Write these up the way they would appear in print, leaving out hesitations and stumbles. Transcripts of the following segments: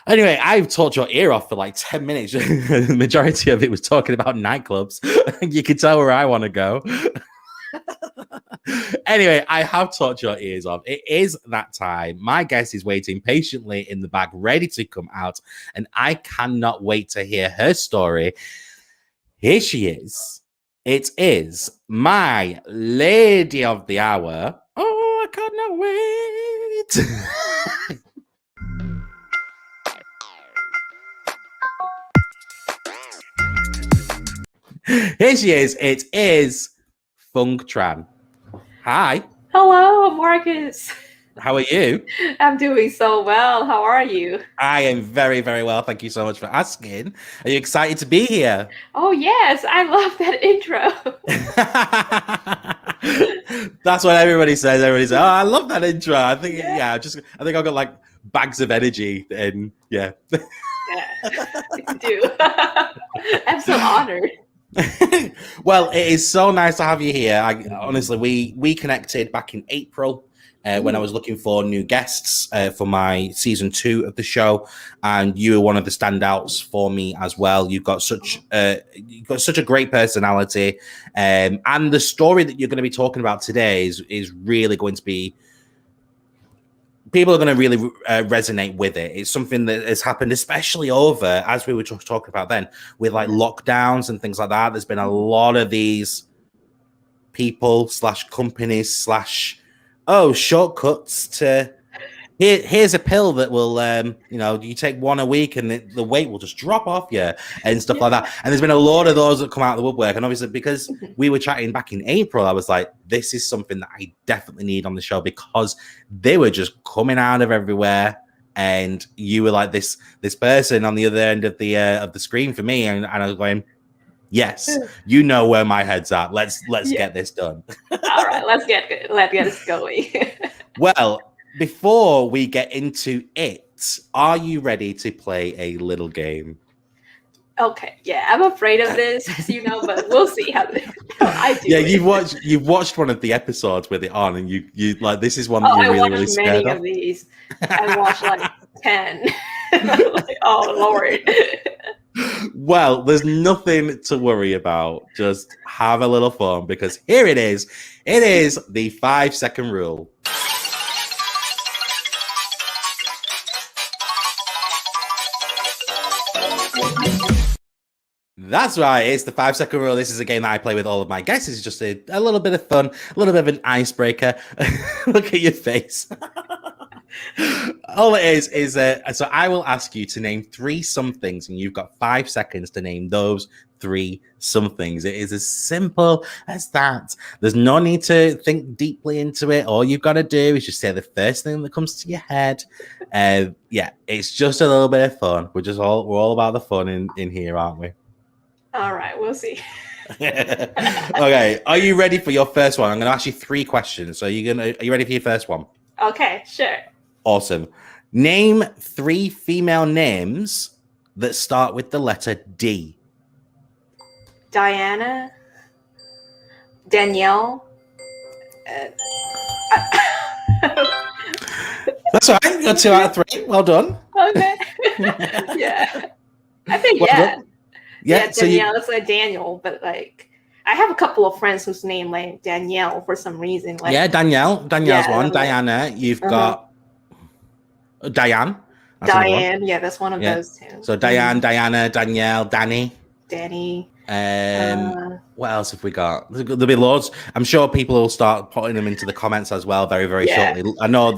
Anyway, I've talked your ear off for like 10 minutes. The majority of it was talking about nightclubs. You can tell where I want to go. Anyway, I have talked your ears off. It is that time. My guest is waiting patiently in the back, ready to come out, and I cannot wait to hear her story. Here she is. It is my lady of the hour. Oh, I cannot wait. Here she is. It is Fung Tran. Hi. Hello, Marcus. How are you? I'm doing so well. How are you? I am very, very well. Thank you so much for asking. Are you excited to be here? Oh, yes. I love that intro. That's what everybody says. Everybody says, "Oh, I love that intro." I think, I think I've got like bags of energy, and yeah. Yeah, you do. I'm so honored. Well, it is so nice to have you here. Honestly, we connected back in April when I was looking for new guests for my season 2 of the show, and you were one of the standouts for me as well. You've got such a great personality, and the story that you're going to be talking about today is really going to be. People are going to really resonate with it. It's something that has happened, especially over, as we were just talking about then, with like lockdowns and things like that. There's been a lot of these people / companies / shortcuts to here's a pill that will you take one a week and the weight will just drop off you and stuff like that. And there's been a lot of those that come out of the woodwork, and obviously because we were chatting back in April, I was like, this is something that I definitely need on the show, because they were just coming out of everywhere, and you were like this person on the other end of the screen for me, and I was going, yes, you know where my head's at. Let's get this done. All right, let's get this going. Well, before we get into it, are you ready to play a little game? Okay, yeah, I'm afraid of this, but we'll see how I do. Yeah, you've watched one of the episodes with it on, and you like, this is one that you're really scared of. These. I watched like 10. Like, oh Lord. Well, there's nothing to worry about. Just have a little fun, because here it is. It is the 5-second rule. That's right. It's the 5-second rule. This is a game that I play with all of my guests. It's just a little bit of fun, a little bit of an icebreaker. Look at your face. All it is so I will ask you to name 3 somethings, and you've got 5 seconds to name those 3 somethings. It is as simple as that. There's no need to think deeply into it. All you've got to do is just say the first thing that comes to your head. Yeah, it's just a little bit of fun. We're all about the fun in here, aren't we? All right, we'll see. Okay, are you ready for your first one? I'm going to ask you 3 questions. So are you ready for your first one? Okay, sure. Awesome. Name 3 female names that start with the letter D. Diana, Danielle. That's all right. You got 2 out of 3. Well done. Okay. Yeah. I think Yeah, Danielle. It's like Daniel, but like I have a couple of friends whose name like Danielle for some reason. Like, yeah, Danielle's one. Diana, you've got Diane. Diane, yeah, that's one of those too. So Diane, Diana, Danielle, Danny. What else have we got? There'll be loads. I'm sure people will start putting them into the comments as well very, very shortly. I know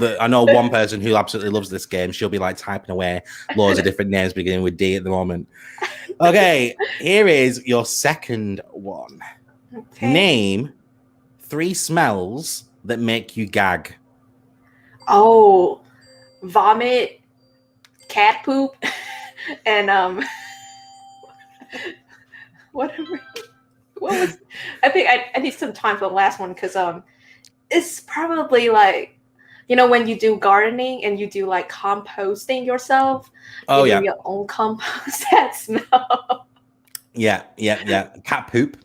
one person who absolutely loves this game. She'll be like typing away loads of different names beginning with D at the moment. Okay, here is your second one. Okay. Name 3 smells that make you gag. Oh, vomit, cat poop, and what was? I think I need some time for the last one, because it's probably like, when you do gardening and you do like composting yourself. Oh, you do your own compost, that smell. Yeah. Cat poop.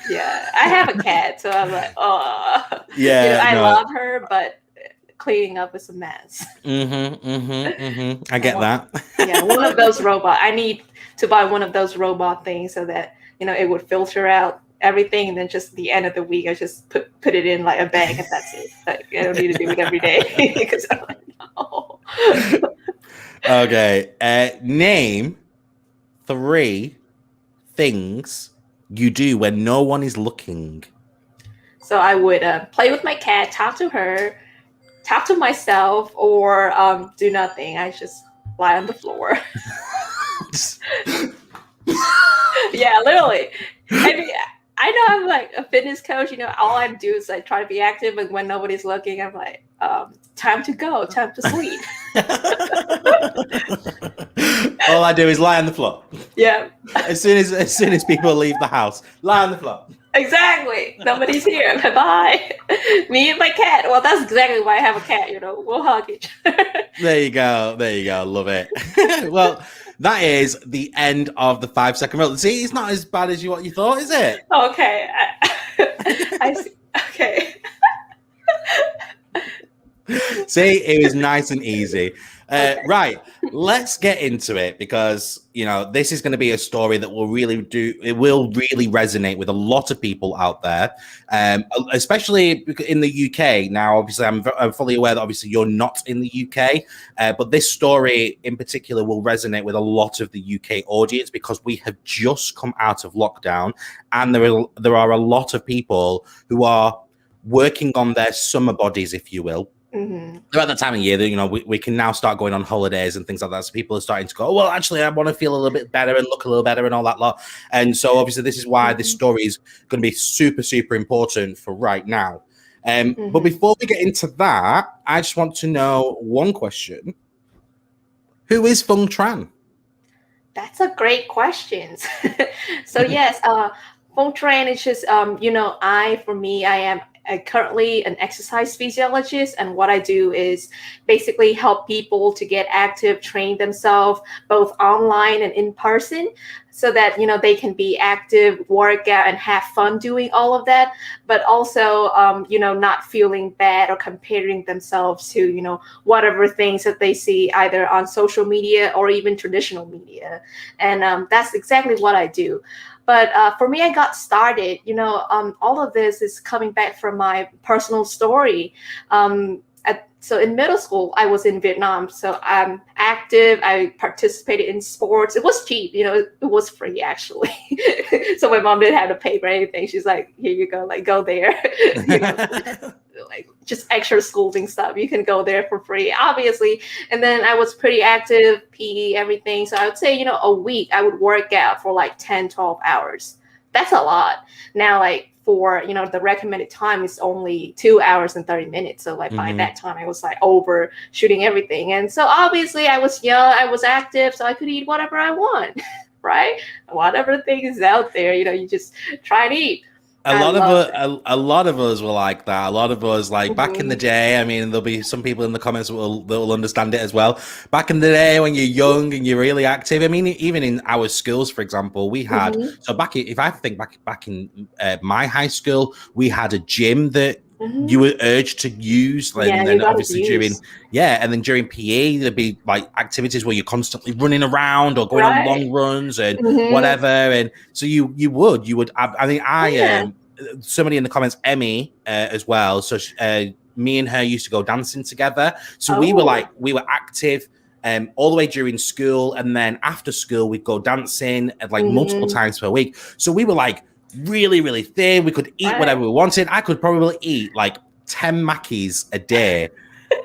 Yeah, I have a cat, so I'm like, oh. Yeah, I love her, but cleaning up is a mess. I get that. Yeah, one of those robot. I need to buy one of those robot things so that it would filter out everything, and then just the end of the week I just put it in like a bag and that's it. Like, I don't need to do it every day because I'm like, no. Okay, name 3 things you do when no one is looking. So I would play with my cat, talk to her, talk to myself, or do nothing. I just lie on the floor. Yeah, literally. I mean, I know I'm like a fitness coach. All I do is like try to be active, but when nobody's looking, I'm like, time to go, time to sleep. All I do is lie on the floor. Yeah. As soon as people leave the house, lie on the floor. Exactly. Nobody's here. Bye. Me and my cat. Well, that's exactly why I have a cat. We'll hug each other. There you go. Love it. Well, that is the end of the 5-second rule. See, it's not as bad as what you thought, is it? Okay. I see. Okay. See, it was nice and easy. Right, let's get into it because this is going to be a story that will really resonate with a lot of people out there, especially in the UK. Now, obviously, I'm fully aware that obviously you're not in the UK, but this story in particular will resonate with a lot of the UK audience because we have just come out of lockdown, and there are a lot of people who are working on their summer bodies, if you will. Mm-hmm. Throughout that time of year, we can now start going on holidays and things like that. So people are starting to go, well, actually, I want to feel a little bit better and look a little better and all that lot. And so obviously this is why this story is going to be super, super important for right now. But before we get into that, I just want to know one question. Who is Phuong Tran? That's a great question. So yes, Phuong Tran is just, I am currently an exercise physiologist, and what I do is basically help people to get active, train themselves both online and in person, so that they can be active, work out, and have fun doing all of that, but also not feeling bad or comparing themselves to whatever things that they see either on social media or even traditional media. And that's exactly what I do. But for me, I got started, all of this is coming back from my personal story. So in middle school, I was in Vietnam. So I'm active. I participated in sports. It was cheap, it was free actually. So my mom didn't have to pay for anything. She's like, here you go, like go there. Like just extra schooling stuff. You can go there for free, obviously. And then I was pretty active, PE, everything. So I would say, a week I would work out for like 10, 12 hours. That's a lot. Now, like for, the recommended time is only 2 hours and 30 minutes. So like by that time I was like overshooting everything. And so obviously I was young, I was active, so I could eat whatever I want, right? Whatever thing is out there, you just try to eat. A lot of us were like that. A lot of us, like back in the day. I mean, there'll be some people in the comments that will understand it as well. Back in the day, when you're young and you're really active. I mean, even in our schools, for example, we had. So if I think back in my high school, we had a gym that you were urged to use, and then obviously during PE there'd be like activities where you're constantly running around or going on long runs and whatever, and so you would. I think somebody in the comments, Emmy, as well. So me and her used to go dancing together. So we were active. All the way during school, and then after school we'd go dancing like multiple times per week. So we were like really, really thin. We could eat whatever we wanted. I could probably eat like 10 Mackies a day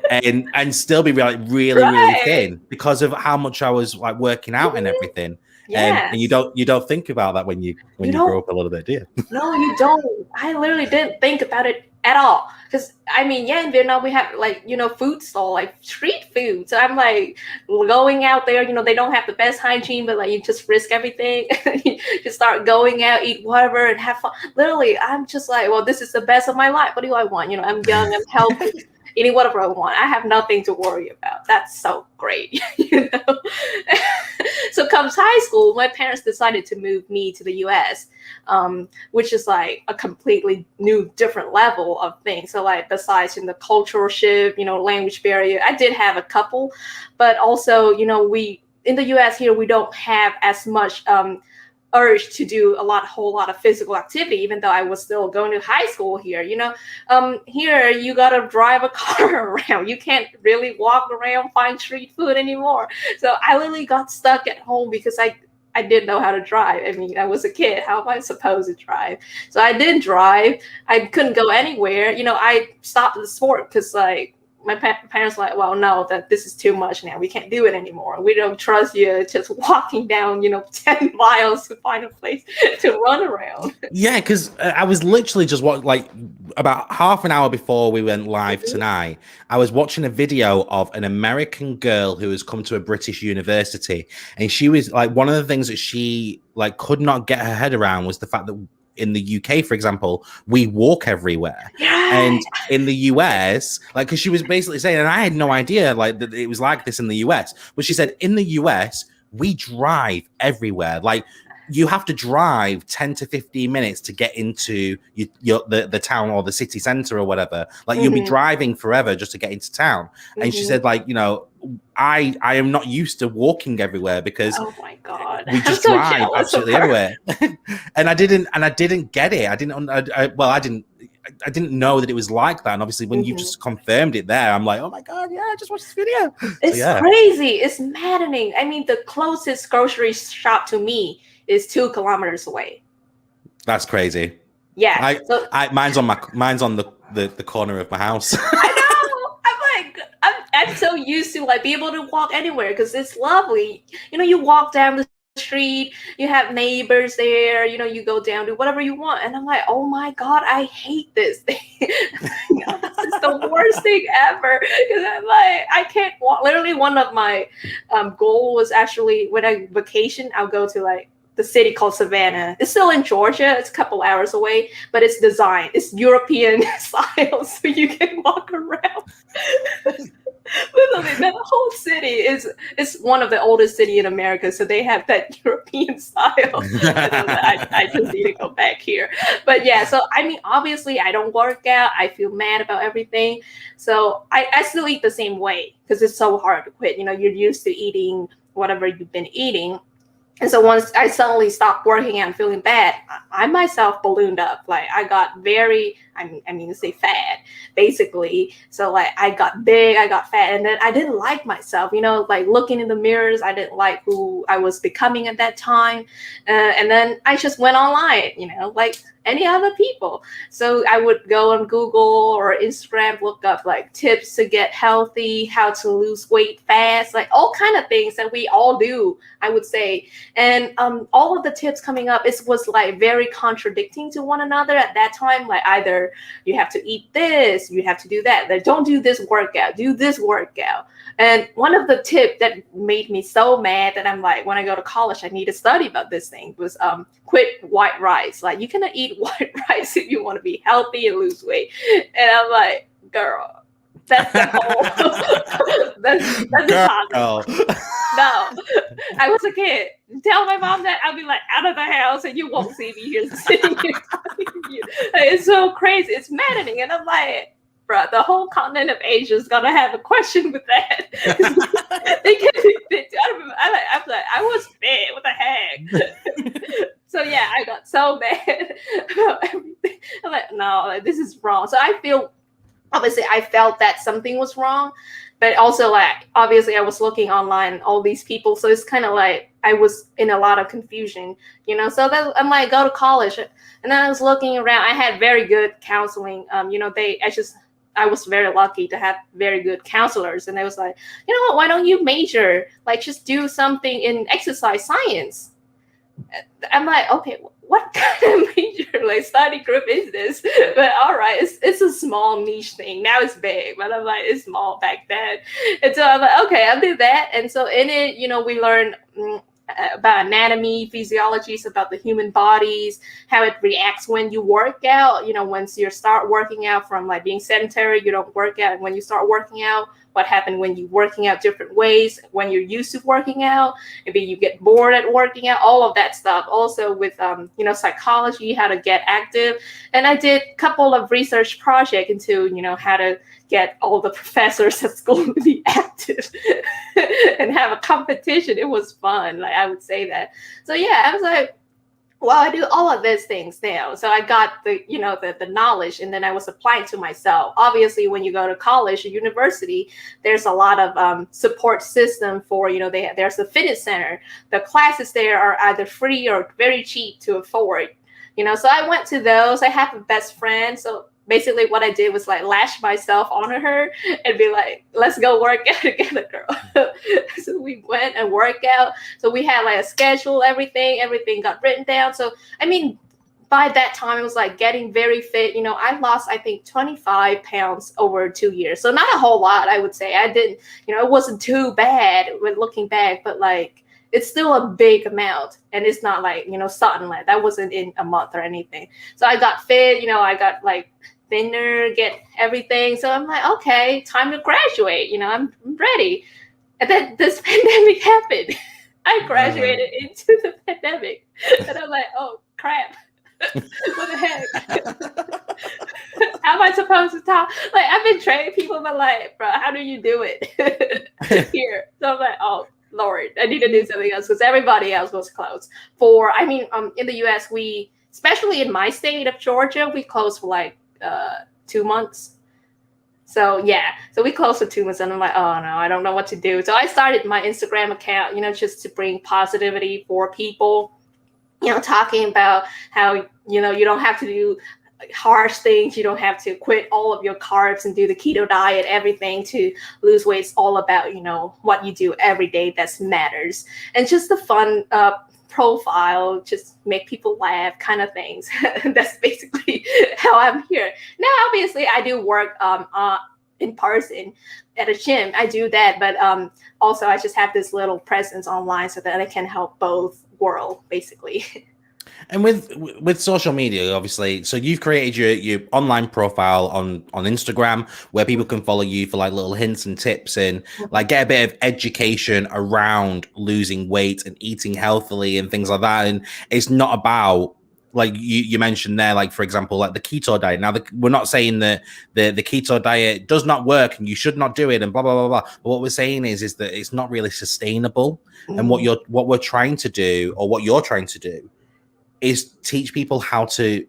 and still be like really thin because of how much I was like working out and everything. And you don't think about that when you grow up a little bit, do you? No, you don't. I literally didn't think about it at all. Because I mean, in Vietnam we have like food stall, like street food. So I'm like going out there. They don't have the best hygiene, but like you just risk everything. You just start going out, eat whatever, and have fun. Literally, I'm just like, well, this is the best of my life. What do I want? I'm young, I'm healthy. Eating whatever I want. I have nothing to worry about. That's so great, So comes high school, my parents decided to move me to the US, which is like a completely new, different level of things. So like besides in the cultural shift, language barrier, I did have a couple, but also, we in the US here, we don't have as much urge to do a whole lot of physical activity, even though I was still going to high school here. Here you gotta drive a car around. You can't really walk around, find street food anymore. So I literally got stuck at home because I didn't know how to drive. I mean, I was a kid. How am I supposed to drive? So I didn't drive. I couldn't go anywhere. I stopped the sport because like my parents were like, well, no, that this is too much now. We can't do it anymore. We don't trust you just walking down, 10 miles to find a place to run around. Yeah, because I was literally just about half an hour before we went live tonight, I was watching a video of an American girl who has come to a British university. And she was like, one of the things that she like could not get her head around was the fact that in the UK, for example, we walk everywhere. Yeah. And in the US, like, because she was basically saying, and I had no idea like that it was like this in the US, but she said in the US, we drive everywhere. Like, you have to drive 10 to 15 minutes to get into the town or the city center or whatever. Like, you'll be driving forever just to get into town. And she said, like, I am not used to walking everywhere because oh my God, we just drive absolutely everywhere. and I didn't get it. I didn't know that it was like that. And obviously when you just confirmed it there, I'm like, oh my God, yeah, I just watched this video. It's crazy. It's maddening. I mean, the closest grocery shop to me is 2 kilometers away. That's crazy. Yeah. Mine's on the corner of my house. I know. I'm so used to like be able to walk anywhere because it's lovely. You walk down the street, you have neighbors there, you go down to whatever you want. And I'm like, oh my God, I hate this thing. This is the worst thing ever. Because I'm like, I can't walk. Literally one of my goal was actually when I vacation, I'll go to like the city called Savannah. It's still in Georgia. It's a couple hours away, but it's designed. It's European style, so you can walk around. Literally, that whole city is one of the oldest city in America, so they have that European style. I just need to go back here. But yeah, so I mean, obviously, I don't work out. I feel mad about everything, so I still eat the same way because it's so hard to quit. You're used to eating whatever you've been eating. And so once I suddenly stopped working out and feeling bad, I myself ballooned up. Like I got very, I mean to say fat, basically. So like I got big, I got fat, and then I didn't like myself, like looking in the mirrors, I didn't like who I was becoming at that time. And then I just went online, like any other people. So I would go on Google or Instagram, look up like tips to get healthy, how to lose weight fast, like all kind of things that we all do, I would say. And all of the tips coming up, it was like very contradicting to one another at that time. Like either you have to eat this, you have to do that. Like, don't do this workout, do this workout. And one of the tips that made me so mad that I'm like, when I go to college, I need to study about this thing was quit white rice. Like you cannot eat white rice if you want to be healthy and lose weight. And I'm like, girl, that's the whole that's girl. No, I was a kid. Tell my mom that I'll be like out of the house and you won't see me here sitting here. It's so crazy. It's maddening. And I'm like, bruh, the whole continent of Asia is gonna have a question with that. They can't be fit. I'm like, I was fit. What the heck? So yeah, I got so mad about everything. I'm like, no, like, this is wrong. So I felt that something was wrong, but also like obviously I was looking online, all these people. So it's kind of like I was in a lot of confusion, So that I'm like, go to college, and then I was looking around. I had very good counseling. I was very lucky to have very good counselors. And they was like, you know what, why don't you major? Like just do something in exercise science. I'm like, okay, what kind of major like study group is this? But all right, it's a small niche thing. Now it's big, but I'm like, it's small back then. And so I'm like, okay, I'll do that. And so in it, we learn about anatomy, physiologies, about the human bodies, how it reacts when you work out. Once you start working out from like being sedentary, you don't work out. And when you start working out, what happened when you're working out different ways, when you're used to working out, maybe you get bored at working out, all of that stuff. Also with, psychology, how to get active. And I did a couple of research projects into, how to get all the professors at school to be active and have a competition. It was fun. Like, I would say that. So yeah, I was like, well, I do all of these things now. So I got the knowledge, and then I was applying to myself. Obviously, when you go to college or university, there's a lot of support system for, there's a fitness center. The classes there are either free or very cheap to afford. So I went to those. I have a best friend. So basically what I did was like lash myself onto her and be like, let's go work out together, girl. So we went and worked out. So we had like a schedule, everything got written down. So, I mean, by that time, it was like getting very fit. I lost, I think, 25 pounds over 2 years. So not a whole lot, I would say. I didn't, it wasn't too bad when looking back, but like, it's still a big amount, and it's not like, sudden, like that wasn't in a month or anything. So I got fit, I got like thinner, get everything. So I'm like, okay, time to graduate. I'm ready. And then this pandemic happened. I graduated into the pandemic, and I'm like, oh crap. What the heck? How am I supposed to talk? Like, I've been training people my life, bro. How do you do it here? So I'm like, oh Lord, I need to do something else because everybody else was closed. In the US, we, especially in my state of Georgia, we closed for like 2 months. So yeah, so we closed for 2 months, and I'm like, oh no, I don't know what to do. So I started my Instagram account, just to bring positivity for people, talking about how, you don't have to do harsh things. You don't have to quit all of your carbs and do the keto diet, everything to lose weight. It's all about, what you do every day that matters. And just the fun profile, just make people laugh kind of things. That's basically how I'm here. Now, obviously, I do work in person at a gym. I do that, but also I just have this little presence online so that I can help both world, basically. And with social media, obviously, so you've created your online profile on Instagram where people can follow you for like little hints and tips and like get a bit of education around losing weight and eating healthily and things like that. And it's not about, like you mentioned there, like, for example, like the keto diet. Now, we're not saying that the keto diet does not work and you should not do it and blah, blah, blah, blah. But what we're saying is that it's not really sustainable. And what we're trying to do, or what you're trying to do, is teach people how to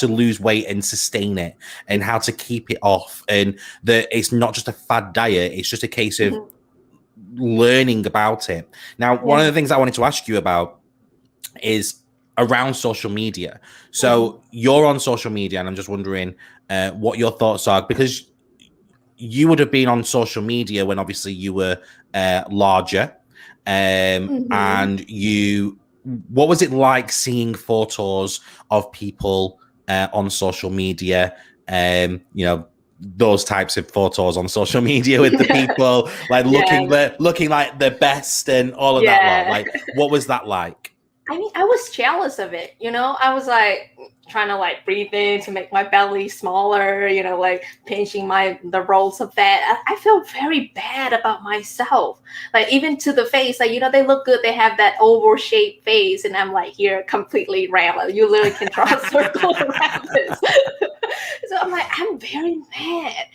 lose weight and sustain it and how to keep it off. And that it's not just a fad diet. It's just a case of learning about it. Now, one of the things I wanted to ask you about is around social media. So you're on social media, and I'm just wondering what your thoughts are, because you would have been on social media when obviously you were larger, and what was it like seeing photos of people on social media? Those types of photos on social media with the people like looking like the best and all of that. Like, what was that like? I mean, I was jealous of it. I was like trying to like breathe in to make my belly smaller, like pinching the rolls of fat. I feel very bad about myself. Like, even to the face, like, they look good. They have that oval shaped face. And I'm like, here, completely round. You literally can draw a circle around this. So I'm like, I'm very mad.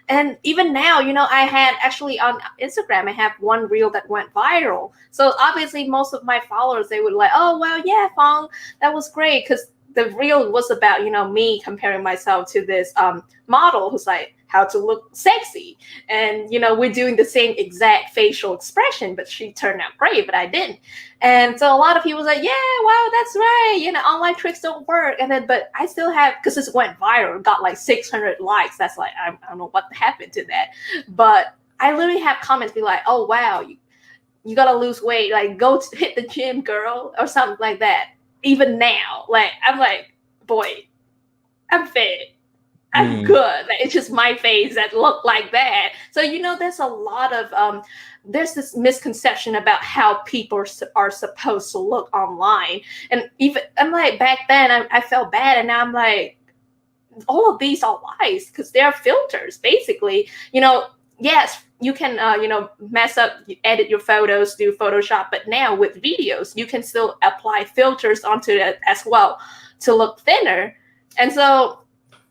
And even now, I had actually on Instagram, I have one reel that went viral. So obviously most of my followers, they would like, oh, well, yeah, Fong, that was great. Because the reel was about, me comparing myself to this model who's like, how to look sexy. And, we're doing the same exact facial expression, but she turned out great, but I didn't. And so a lot of people was like, yeah, wow, that's right. Online tricks don't work. And then, but I still have, because this went viral, got like 600 likes. That's like, I don't know what happened to that. But I literally have comments be like, oh, wow, you got to lose weight. Like, go hit the gym, girl, or something like that. Even now, like, I'm like, boy, I'm fit. I'm good. Like, it's just my face that look like that. So, there's a lot of, there's this misconception about how people are supposed to look online. And even, I'm like, back then I felt bad. And now I'm like, all of these are lies because they're filters, basically. yes, you can mess up, edit your photos, do Photoshop, but now with videos you can still apply filters onto it as well to look thinner. And so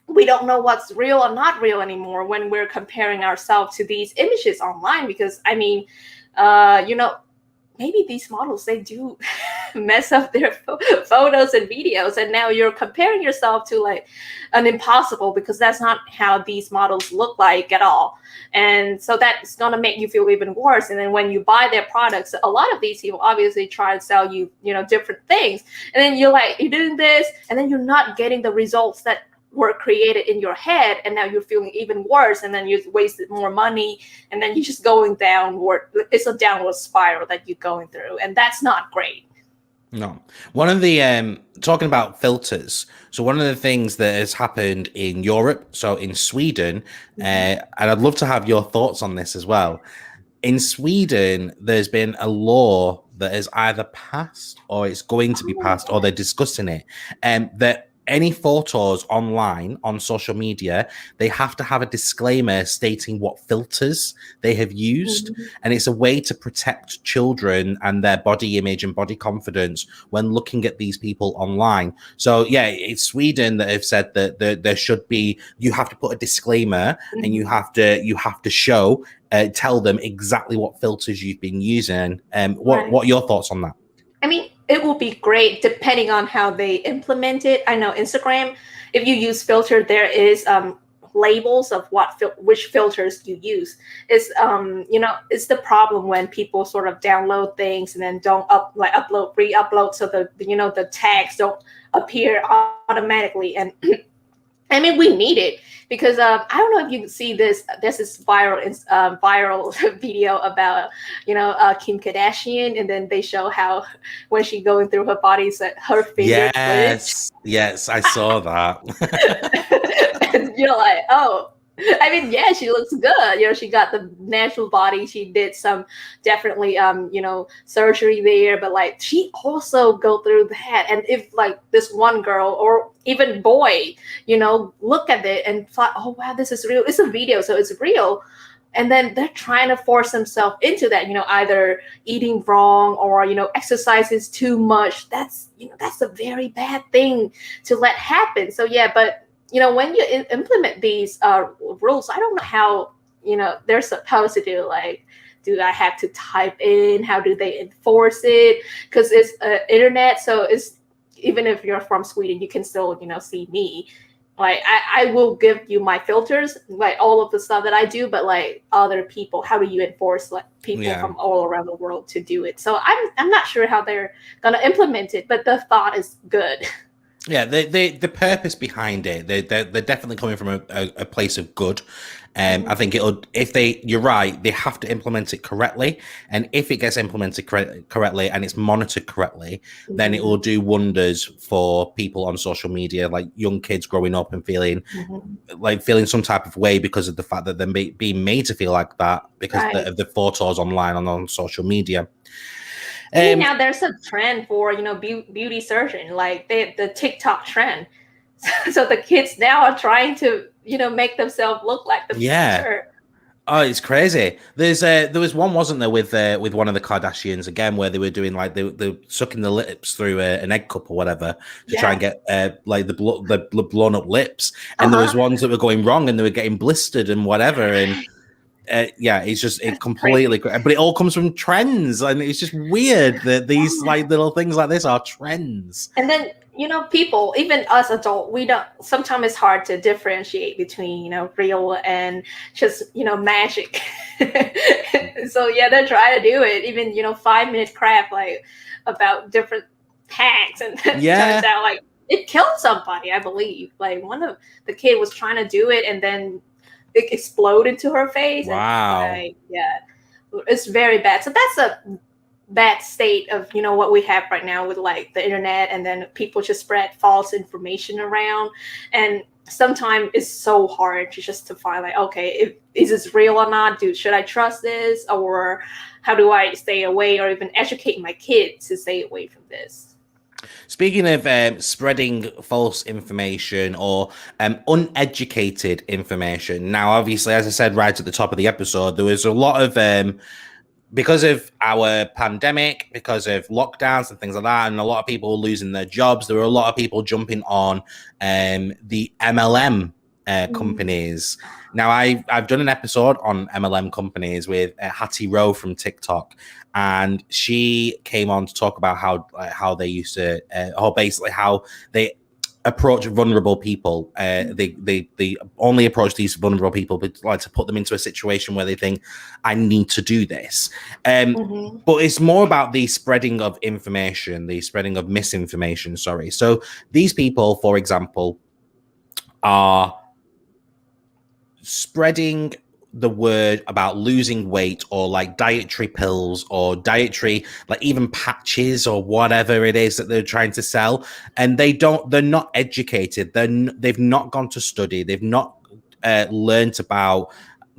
we don't know what's real or not real anymore when we're comparing ourselves to these images online, because I mean, maybe these models, they do mess up their photos and videos, and now you're comparing yourself to like an impossible, because that's not how these models look like at all. And so that's going to make you feel even worse. And then when you buy their products, a lot of these people obviously try to sell you, different things, and then you're doing this, and then you're not getting the results that were created in your head, and now you're feeling even worse, and then you wasted more money, and then you're just going downward. It's a downward spiral that you're going through, and that's not great. No. One of the talking about filters. So one of the things that has happened in Europe, so in Sweden, and I'd love to have your thoughts on this as well. In Sweden, there's been a law that is either passed or it's going to be passed, or they're discussing it, and that any photos online on social media, they have to have a disclaimer stating what filters they have used. And it's a way to protect children and their body image and body confidence when looking at these people online. So yeah, it's Sweden that have said that there should be, you have to put a disclaimer, and you have to show, tell them exactly what filters you've been using. What are your thoughts on that? I mean, it will be great depending on how they implement it. I know Instagram, if you use filter, there is labels of which filters you use. It's it's the problem when people sort of download things and then don't re-upload, so the tags don't appear automatically. And I mean, we need it, because I don't know if you can see this. This is viral video about Kim Kardashian, and then they show how when she's going through her body, so her fingers. Yes, I saw that. And you're like, oh. I mean, yeah, she looks good. She got the natural body. She did some definitely, surgery there, but like she also go through that. And if like this one girl or even boy, look at it and thought, oh wow, this is real. It's a video, so it's real. And then they're trying to force themselves into that, either eating wrong or, exercises too much. That's a very bad thing to let happen. So yeah, but when you implement these rules, I don't know how, they're supposed to do. Like, do I have to type in? How do they enforce it? Because it's internet, so it's, even if you're from Sweden, you can still, see me. Like, I will give you my filters, like all of the stuff that I do, but like other people, how do you enforce like people from all around the world to do it? So I'm not sure how they're gonna implement it, but the thought is good. Yeah, the purpose behind it, they're definitely coming from a place of good. I think you're right, they have to implement it correctly. And if it gets implemented correctly and it's monitored correctly, then it will do wonders for people on social media, like young kids growing up and feeling some type of way because of the fact that they're being made to feel like that because of the photos online and on social media. Now there's a trend for beauty surgeon, like the TikTok trend. So the kids now are trying to make themselves look like the future. Oh, it's crazy. There was one, wasn't there, with one of the Kardashians again, where they were doing like they sucking the lips through an egg cup or whatever to try and get like the blown up lips, and there was ones that were going wrong and they were getting blistered and whatever, and it completely, but it all comes from trends, and it's just weird that these like little things like this are trends. And then people, even us adults, we don't. Sometimes it's hard to differentiate between real and just magic. So yeah, they're trying to do it. Even 5-minute crap like about different hacks, and turns out like it killed somebody. I believe like one of the kid was trying to do it, and then it exploded into her face. Wow. And, it's very bad. So that's a bad state of what we have right now with like the internet, and then people just spread false information around, and sometimes it's so hard to find like, okay, is this real or not? Should I trust this, or how do I stay away, or even educate my kids to stay away from this? Speaking of spreading false information or uneducated information, now obviously, as I said right at the top of the episode, there was a lot of because of our pandemic, because of lockdowns and things like that, and a lot of people losing their jobs. There were a lot of people jumping on the MLM companies. Now, I've done an episode on MLM companies with Hattie Rowe from TikTok, and she came on to talk about how they used to, or basically how they approach vulnerable people. They only approach these vulnerable people, but like to put them into a situation where they think, I need to do this. But it's more about the spreading of information, the spreading of misinformation. Sorry. So these people, for example, are spreading the word about losing weight or like dietary pills or dietary, like even patches or whatever it is that they're trying to sell. And they're not educated. They've not gone to study. They've not learned about,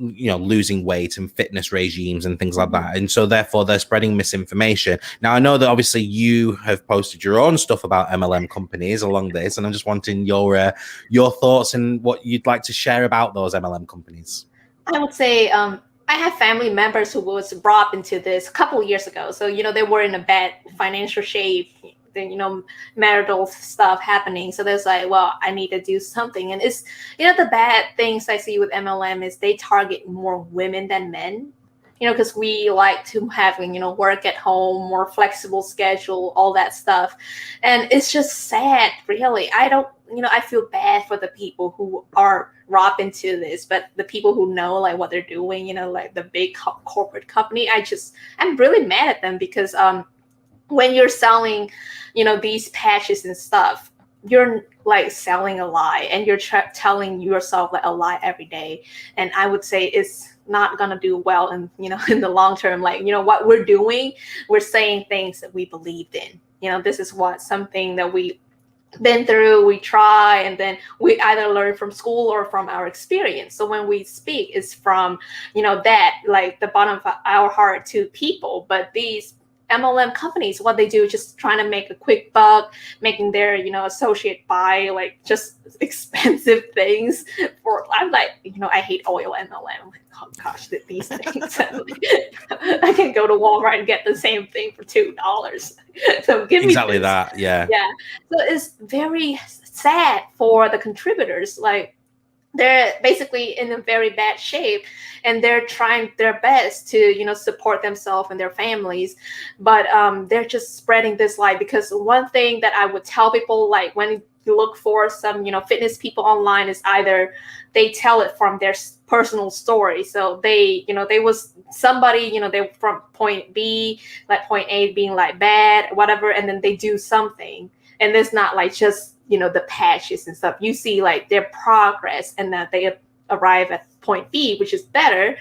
losing weight and fitness regimes and things like that. And so therefore they're spreading misinformation. Now, I know that obviously you have posted your own stuff about MLM companies along this, and I'm just wanting your thoughts and what you'd like to share about those MLM companies. I would say I have family members who was brought into this a couple of years ago. So, they were in a bad financial shape, marital stuff happening. So there's like, well, I need to do something. And it's, the bad things I see with MLM is they target more women than men, because we like to have, work at home, more flexible schedule, all that stuff. And it's just sad, really. I feel bad for the people who are robbed into this, but the people who know like what they're doing, like the big corporate company, I'm really mad at them because when you're selling, these patches and stuff, you're like selling a lie, and you're telling yourself like a lie every day. And I would say it's not gonna do well in in the long term. Like, what we're doing, we're saying things that we believed in. This is something that we been through, we try, and then we either learn from school or from our experience. So when we speak, it's from that, like the bottom of our heart to people. But these MLM companies, what they do is just trying to make a quick buck, making their associate buy like just expensive things. I'm like, I hate oil MLM. I'm like, oh gosh, these things. I can go to Walmart and get the same thing for $2. So give me exactly that. Yeah. So it's very sad for the contributors. Like, they're basically in a very bad shape, and they're trying their best to support themselves and their families, but they're just spreading this lie. Because one thing that I would tell people, like when you look for some fitness people online, is either they tell it from their personal story. So they they was somebody, they from point B, like point A being like bad, whatever, and then they do something, and it's not like just the patches and stuff. You see like their progress, and that they arrive at point B, which is better,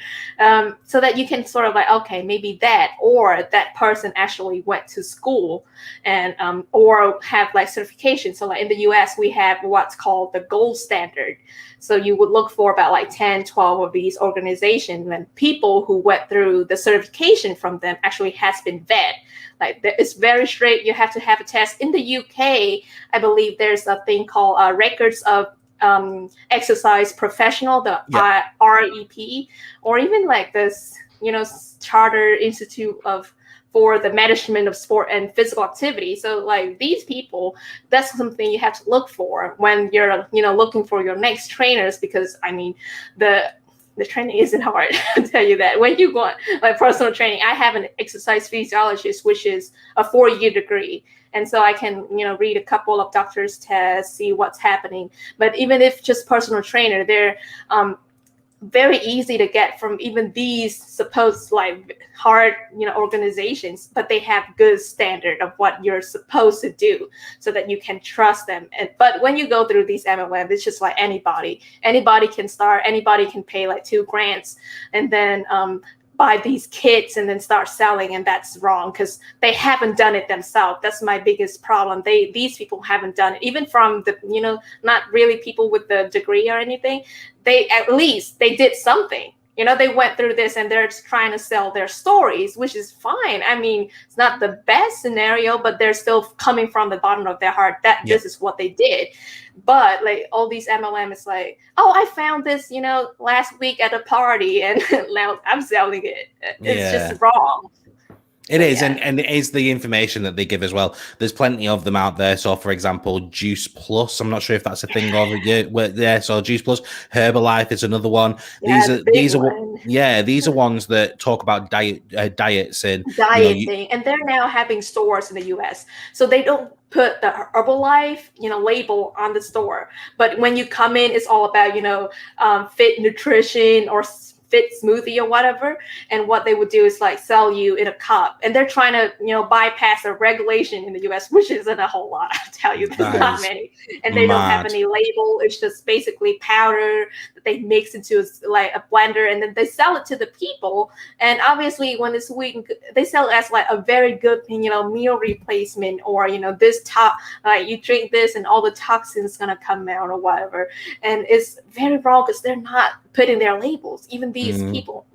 so that you can sort of like, okay, maybe that, or that person actually went to school and or have like certification. So like in the US, we have what's called the gold standard. So you would look for about like 10, 12 of these organizations, and people who went through the certification from them actually has been vetted. Like, it's very straight. You have to have a test. In the UK, I believe there's a thing called Records of Exercise Professional, the REP, or even like this, Charter Institute for the Management of Sport and Physical Activity. So like these people, that's something you have to look for when you're, looking for your next trainers, because I mean, the training isn't hard. I'll tell you that. When you go on like personal training, I have an exercise physiologist, which is a 4-year degree. And so I can, read a couple of doctors' tests, see what's happening. But even if just personal trainer, they're very easy to get from even these supposed like hard, organizations, but they have good standard of what you're supposed to do so that you can trust them. But when you go through these MLM, it's just like anybody can start, anybody can pay like $2,000 and then buy these kits and then start selling, and that's wrong because they haven't done it themselves. That's my biggest problem. These people haven't done it, even from the not really people with the degree or anything. They at least they did something. You know, they went through this and they're just trying to sell their stories, which is fine. I mean, it's not the best scenario, but they're still coming from the bottom of their heart that this is what they did. But like all these MLM is like, oh, I found this, you know, last week at a party and now I'm selling it. It's just wrong. It is, and it is the information that they give as well. There's plenty of them out there. So, for example, Juice Plus. I'm not sure if that's a thing over yeah. So, Juice Plus, Herbalife is another one. Yeah, these are ones that talk about diets and dieting, and they're now having stores in the U.S. So they don't put the Herbalife, you know, label on the store, but when you come in, it's all about, you know, fit nutrition or fit smoothie or whatever. And what they would do is like sell you in a cup, and they're trying to, you know, bypass a regulation in the US, which isn't a whole lot. I'll tell you, there's not many, and they don't have any label. It's just basically powder that they mix into like a blender, and then they sell it to the people. And obviously when it's sweet, they sell it as like a very good, you know, meal replacement, or, you know, this you drink this and all the toxins gonna come out or whatever. And it's very wrong because they're not putting their labels, even these people.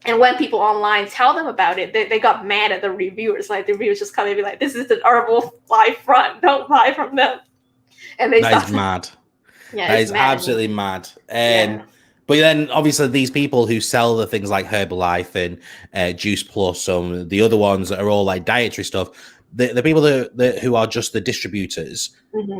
And when people online tell them about it, they got mad at the reviewers. Like the reviewers just come and be like, this is the Herbalife front, don't buy from them. And that is mad. Yeah, that is absolutely mad. But then obviously these people who sell the things like Herbalife and Juice Plus, the other ones that are all like dietary stuff, the people who are just the distributors,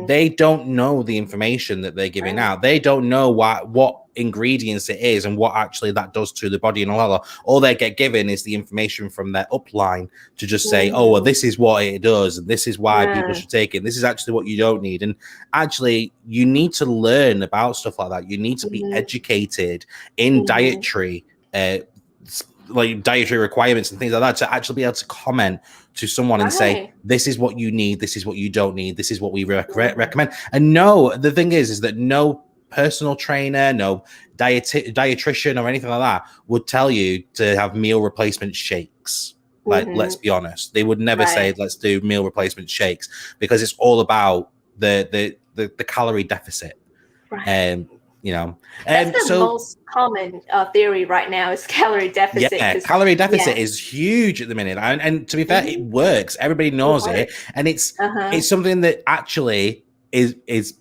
they don't know the information that they're giving out. They don't know what ingredients it is and what actually that does to the body and all they get given is the information from their upline to just say, oh, well, this is what it does and this is why people should take it. This is actually what you don't need. And actually you need to learn about stuff like that. You need to be educated in dietary like dietary requirements and things like that to actually be able to comment to someone and say, this is what you need, this is what you don't need, this is what we recommend. And no, the thing is that no personal trainer, no dietitian or anything like that would tell you to have meal replacement shakes. Like, let's be honest, they would never say let's do meal replacement shakes, because it's all about the calorie deficit. You know, that's the most common theory right now is calorie deficit. Yeah, calorie deficit is huge at the minute, and to be fair, it works. Everybody knows it, and it's something that actually is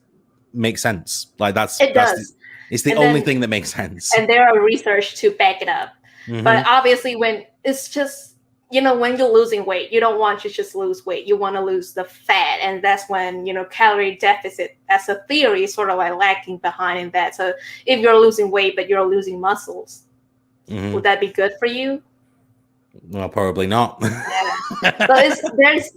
makes sense. Like it's the only thing that makes sense. And there are research to back it up. But obviously, when it's just, you know, when you're losing weight, you don't want to just lose weight. You want to lose the fat. And that's when, you know, calorie deficit as a theory is sort of like lacking behind in that. So if you're losing weight, but you're losing muscles, would that be good for you? Well, probably not. So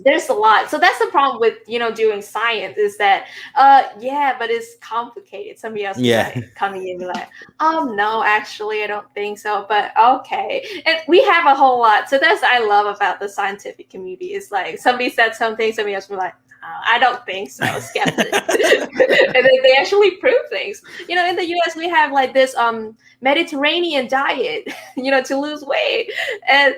there's a lot. So that's the problem with, you know, doing science is that, but it's complicated. Somebody else is like coming in and be like, no, actually, I don't think so. But okay. And we have a whole lot. So that's what I love about the scientific community. Is like somebody said something, somebody else was like, I don't think so, skeptic. And then they actually prove things. You know, in the US, we have like this Mediterranean diet, you know, to lose weight. And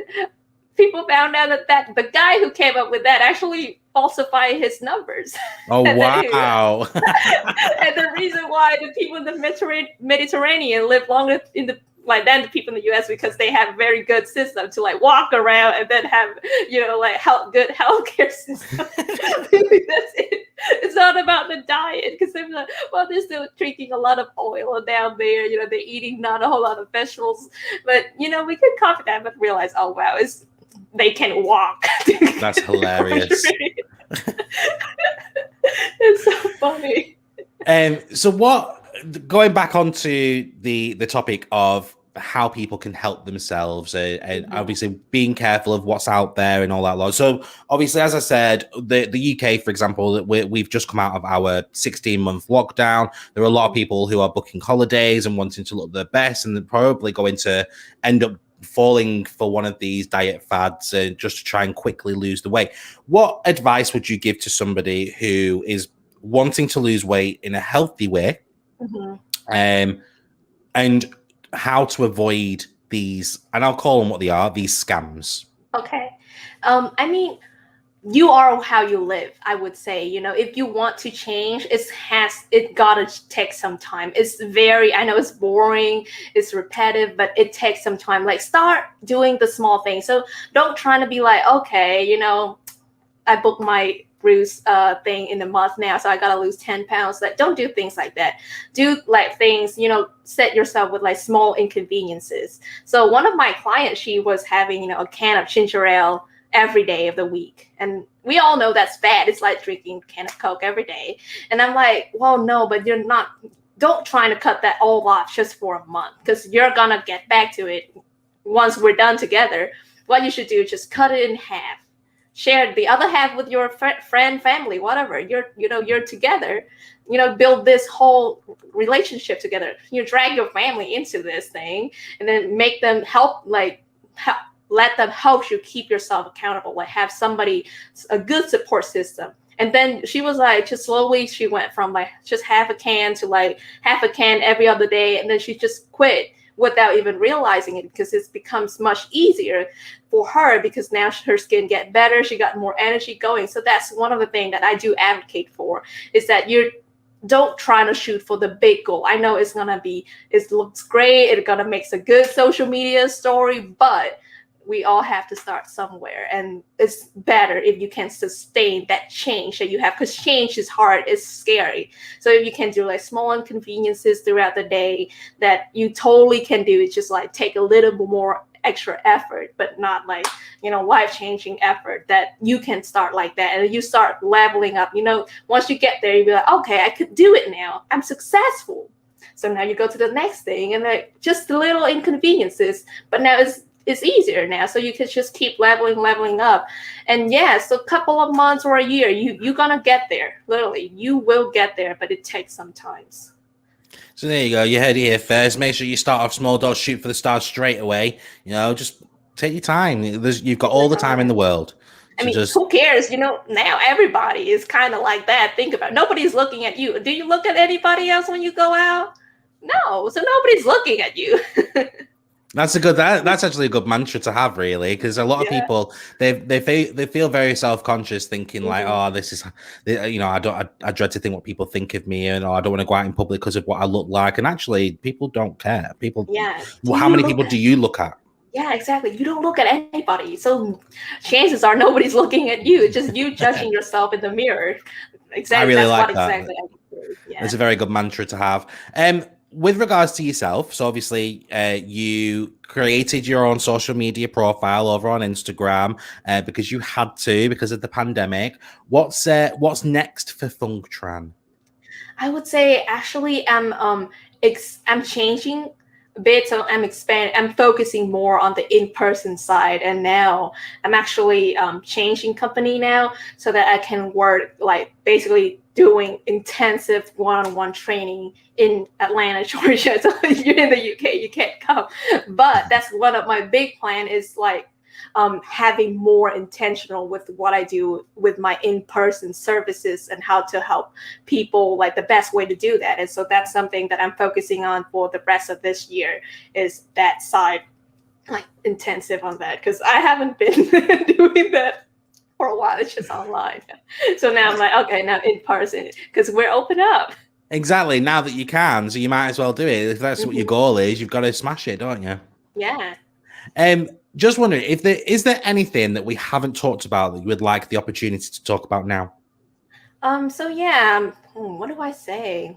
people found out that the guy who came up with that actually falsified his numbers. Oh, wow. And the reason why the people in the Mediterranean live longer than the people in the US, because they have very good system to like walk around and then have, you know, like good healthcare system. That's it. It's not about the diet, because they're like, well, they're still drinking a lot of oil down there. You know, they're eating not a whole lot of vegetables. But, you know, we could copy that, but realize, oh, wow, they can walk. That's hilarious. It's so funny. So going back onto the topic of how people can help themselves and obviously being careful of what's out there and all that lot. So obviously, as I said, the UK, for example, we've just come out of our 16-month lockdown. There are a lot of people who are booking holidays and wanting to look their best, and they're probably going to end up falling for one of these diet fads just to try and quickly lose the weight. What advice would you give to somebody who is wanting to lose weight in a healthy way, and how to avoid these, and I'll call them what they are, these scams? Okay. I mean, you are how you live, I would say. If you want to change, it gotta take some time. I know it's boring, it's repetitive, but it takes some time. Like, start doing the small things. So don't try to be like, okay, I booked my cruise thing in the month now, so I gotta lose 10 pounds. Like, don't do things like that. Do like things, set yourself with like small inconveniences. So one of my clients, she was having, a can of ginger ale every day of the week. And we all know that's bad. It's like drinking a can of Coke every day. And I'm like, well, no, but don't try to cut that all off just for a month, because you're gonna get back to it once we're done together. What you should do is just cut it in half. Share the other half with your friend, family, whatever. You're together. Build this whole relationship together. You drag your family into this thing, and then make them let them help you keep yourself accountable. Like, have a good support system. And then she was like, just slowly, she went from like just half a can to like half a can every other day, and then she just quit without even realizing it, because it becomes much easier for her, because now her skin get better, she got more energy going. So that's one of the things that I do advocate for, is that you don't try to shoot for the big goal. I know it looks great, it's gonna make a good social media story, but we all have to start somewhere, and it's better if you can sustain that change that you have, because change is hard, it's scary. So if you can do like small inconveniences throughout the day that you totally can do, it's just like take a little bit more extra effort, but not like life-changing effort, that you can start like that, and you start leveling up. Once you get there, you'll be like, okay, I could do it now, I'm successful. So now you go to the next thing, and like just the little inconveniences, but now it's easier now, so you can just keep leveling up. And so a couple of months or a year, you're gonna get there. Literally, you will get there, but it takes some time. So there you go. You heard it here first. Make sure you start off small, don't shoot for the stars straight away. Just take your time. You've got all the time in the world. So who cares? Now everybody is kind of like that. Think about it. Nobody's looking at you. Do you look at anybody else when you go out? No, so nobody's looking at you. That's actually a good mantra to have, really, because a lot of people they feel very self-conscious, thinking like, oh, this is, I dread to think what people think of me, and I don't want to go out in public because of what I look like. And actually, people don't care. How many people do you look at? Yeah, exactly. You don't look at anybody, so chances are nobody's looking at you. It's just you judging yourself in the mirror. Exactly. I really like that. It's a very good mantra to have. With regards to yourself, so obviously you created your own social media profile over on Instagram because you had to, because of the pandemic. What's next for Thung Tran? I would say actually I'm changing a bit, so I'm focusing more on the in-person side, and now I'm actually changing company now, so that I can work like basically doing intensive one-on-one training in Atlanta, Georgia. So you're in the UK, you can't come, but that's one of my big plan, is like having more intentional with what I do with my in-person services, and how to help people, like the best way to do that. And so that's something that I'm focusing on for the rest of this year, is that side, like intensive on that, because I haven't been doing that for a while. It's just online. So now I'm like, okay, now in person, because we're open up. Exactly. Now that you can, so you might as well do it. If that's what your goal is, you've got to smash it, don't you? Yeah. Just wondering, is there anything that we haven't talked about that you would like the opportunity to talk about now? So yeah, what do I say?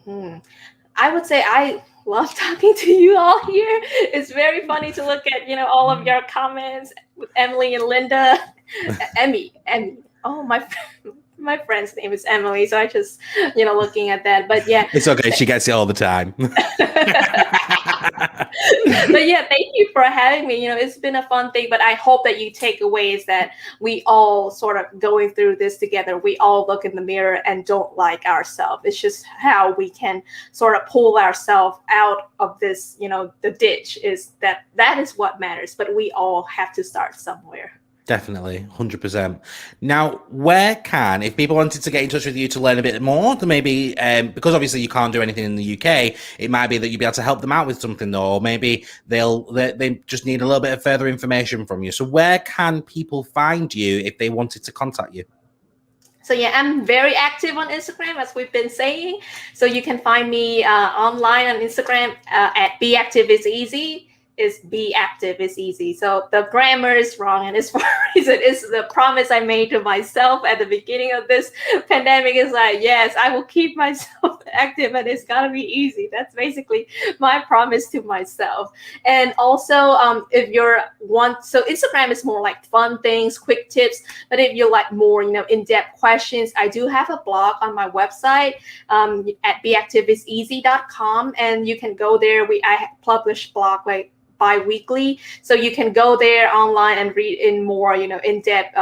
I would say I love talking to you all here. It's very funny to look at, all of your comments with Emily and Linda. Emmy. Oh, my friend's name is Emily, so I just, looking at that. But yeah, it's okay. She gets it all the time. But yeah, thank you for having me. It's been a fun thing, but I hope that you take away is that we all sort of going through this together. We all look in the mirror and don't like ourselves. It's just how we can sort of pull ourselves out of this, the ditch, is that is what matters. But we all have to start somewhere. Definitely, 100%. Now, where can, if people wanted to get in touch with you to learn a bit more, then maybe, because obviously you can't do anything in the UK, it might be that you'd be able to help them out with something, though, or maybe they just need a little bit of further information from you. So where can people find you if they wanted to contact you? So yeah, I'm very active on Instagram, as we've been saying. So you can find me online on Instagram at Be Active is Easy. Is Be Active is Easy. So the grammar is wrong, and it's for a reason. It's the promise I made to myself at the beginning of this pandemic. Is like, yes, I will keep myself active, and it's gotta be easy. That's basically my promise to myself. And also, if you're so Instagram is more like fun things, quick tips. But if you like more, in-depth questions, I do have a blog on my website at beactiveiseasy.com, and you can go there. I publish blog like bi-weekly, so you can go there online and read in more, in-depth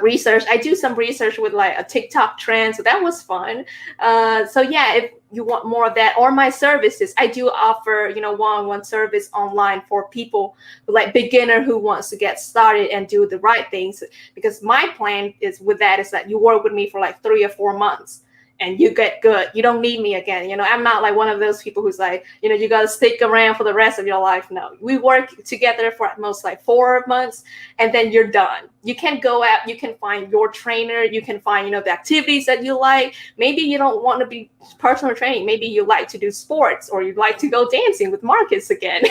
research. I do some research with like a TikTok trend, so that was fun. So yeah, if you want more of that, or my services, I do offer, one-on-one service online for people like beginner who wants to get started and do the right things. Because my plan is that you work with me for like 3 or 4 months, and you get good. You don't need me again. I'm not like one of those people who's like, you got to stick around for the rest of your life. No, we work together for at most like 4 months, and then you're done. You can go out, you can find your trainer, you can find, the activities that you like. Maybe you don't want to be personal training. Maybe you like to do sports, or you'd like to go dancing with Marcus again.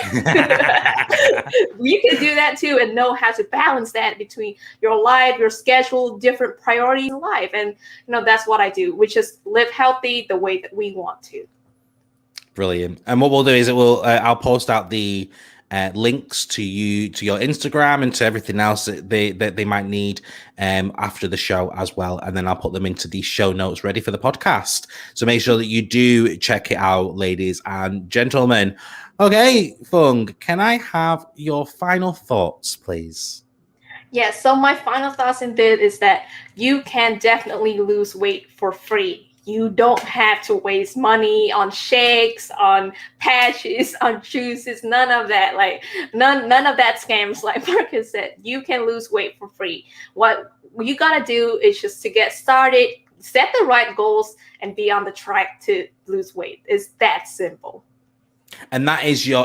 You can do that too, and know how to balance that between your life, your schedule, different priorities in life. And, that's what I do, which is live healthy the way that we want to. Brilliant. And what we'll do is I'll post out the links to your Instagram and to everything else that they might need after the show as well, and then I'll put them into the show notes ready for the podcast. So make sure that you do check it out, ladies and gentlemen. Okay, Fung, can I have your final thoughts, please? Yes. So my final thoughts in this is that you can definitely lose weight for free. You don't have to waste money on shakes, on patches, on juices, none of that. Like none of that scams, like Marcus said. You can lose weight for free. What you gotta do is just to get started, set the right goals, and be on the track to lose weight. It's that simple. And that is your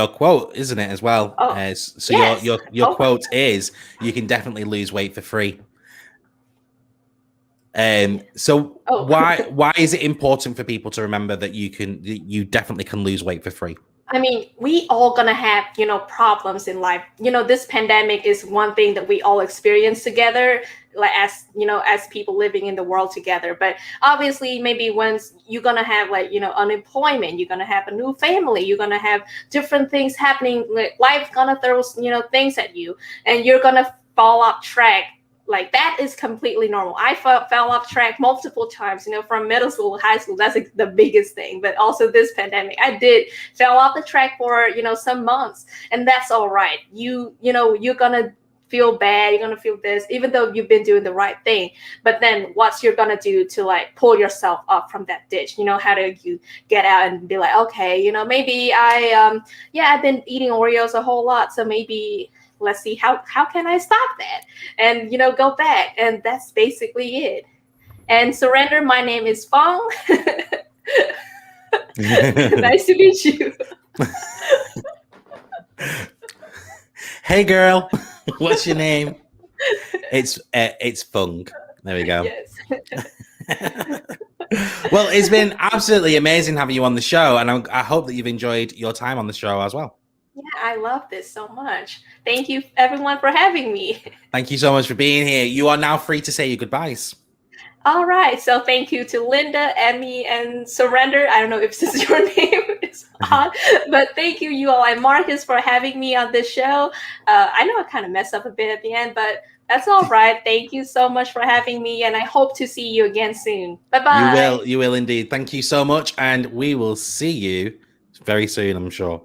quote, isn't it, as well? Oh, So yes. your quote is, you can definitely lose weight for free. So why is it important for people to remember that you definitely can lose weight for free? I mean, we all gonna have, problems in life. This pandemic is one thing that we all experience together, like as people living in the world together. But obviously, maybe once you're gonna have like, unemployment, you're gonna have a new family, you're gonna have different things happening. Like life's gonna throw, things at you, and you're gonna fall off track. Like that is completely normal. I fell off track multiple times, from middle school, high school. That's like the biggest thing. But also this pandemic, I did fell off the track for, some months, and that's all right. You're gonna feel bad. You're gonna feel this, even though you've been doing the right thing. But then what's you're gonna do to like pull yourself up from that ditch? How do you get out and be like, okay, maybe I've been eating Oreos a whole lot, so maybe let's see how can I stop that, and go back. And that's basically it. And surrender. My name is Fung. Nice to meet you. Hey girl, what's your name? It's Fung. There we go. Yes. Well, it's been absolutely amazing having you on the show, and I hope that you've enjoyed your time on the show as well. Yeah, I love this so much. Thank you, everyone, for having me. Thank you so much for being here. You are now free to say your goodbyes. All right. So thank you to Linda, Emmy, and Surrender. I don't know if this is your name. It's odd, but thank you all, and Marcus, for having me on this show. I know I kind of messed up a bit at the end, but that's all right. Thank you so much for having me, and I hope to see you again soon. Bye-bye. You will indeed. Thank you so much, and we will see you very soon, I'm sure.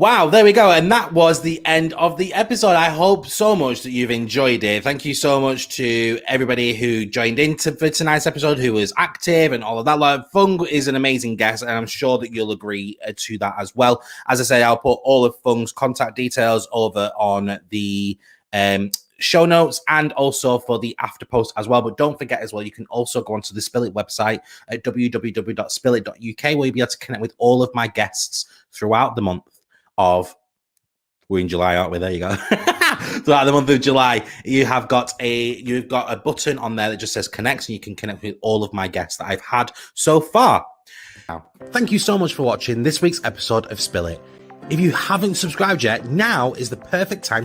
Wow, there we go. And that was the end of the episode. I hope so much that you've enjoyed it. Thank you so much to everybody who joined in for tonight's episode, who was active and all of that. Like, Fung is an amazing guest, and I'm sure that you'll agree to that as well. As I say, I'll put all of Fung's contact details over on the show notes and also for the after post as well. But don't forget as well, you can also go onto the Spill It website at www.spillit.uk, where you'll be able to connect with all of my guests throughout the month of, we're in July, aren't we? There you go. Throughout the month of July, you've got a button on there that just says connect, and you can connect with all of my guests that I've had so far. Now, thank you so much for watching this week's episode of Spill It. If you haven't subscribed yet, now is the perfect time